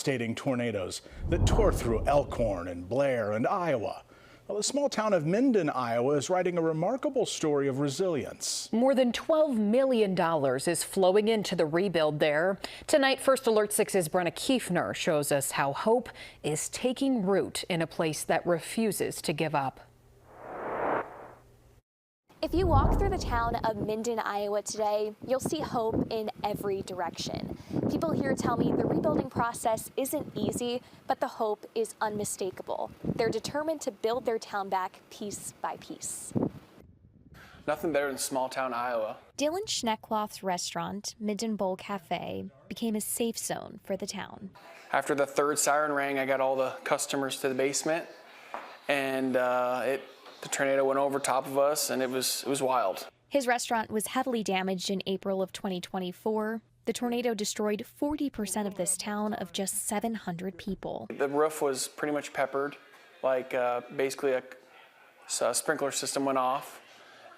devastating tornadoes that tore through Elkhorn and Blair and Iowa. Well, the small town of Minden, Iowa is writing a remarkable story of resilience. More than $12 million is flowing into the rebuild there. Tonight, First Alert 6's Brenna Kiefner shows us how hope is taking root in a place that refuses to give up. If you walk through the town of Minden, Iowa today, you'll see hope in every direction. People here tell me the rebuilding process isn't easy, but the hope is unmistakable. They're determined to build their town back piece by piece. Nothing better than small town Iowa. Dylan Schneckloth's restaurant, Minden Bowl Cafe, became a safe zone for the town. After the third siren rang, I got all the customers to the basement, and the tornado went over top of us, and it was wild. His restaurant was heavily damaged in April of 2024. The tornado destroyed 40% of this town of just 700 people. The roof was pretty much peppered, like basically a sprinkler system went off,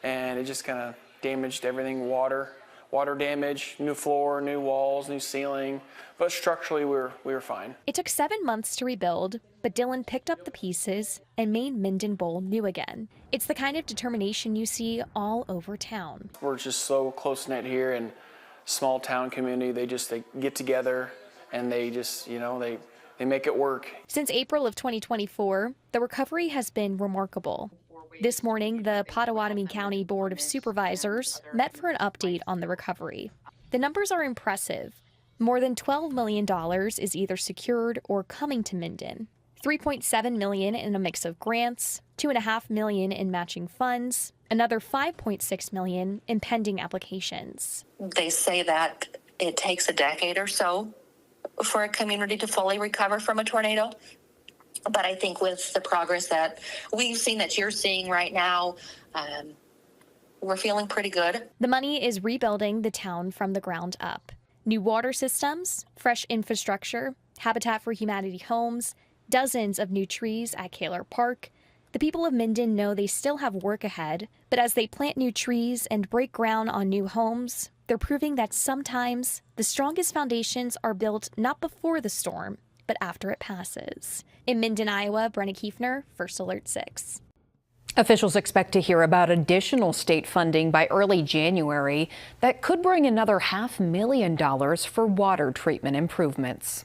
and it just kind of damaged everything. Water damage, new floor, new walls, new ceiling, but structurally we were fine. It took 7 months to rebuild, but Dylan picked up the pieces and made Minden Bowl new again. It's the kind of determination you see all over town. We're just so close-knit here, and small town community, they get together and they just, they make it work. Since April of 2024, the recovery has been remarkable. This morning, the Pottawatomie County Board of Supervisors met for an update on the recovery. The numbers are impressive. More than $12 million is either secured or coming to Minden. $3.7 million in a mix of grants, $2.5 million in matching funds, another $5.6 million in pending applications. They say that it takes a decade or so for a community to fully recover from a tornado. But I think with the progress that we've seen, that you're seeing right now, we're feeling pretty good. The money is rebuilding the town from the ground up. New water systems, fresh infrastructure, Habitat for Humanity homes, dozens of new trees at Kaler Park. The people of Minden know they still have work ahead, but as they plant new trees and break ground on new homes, they're proving that sometimes the strongest foundations are built not before the storm, but after it passes. In Minden, Iowa, Brenna Kiefner, First Alert 6. Officials expect to hear about additional state funding by early January that could bring another $500,000 for water treatment improvements.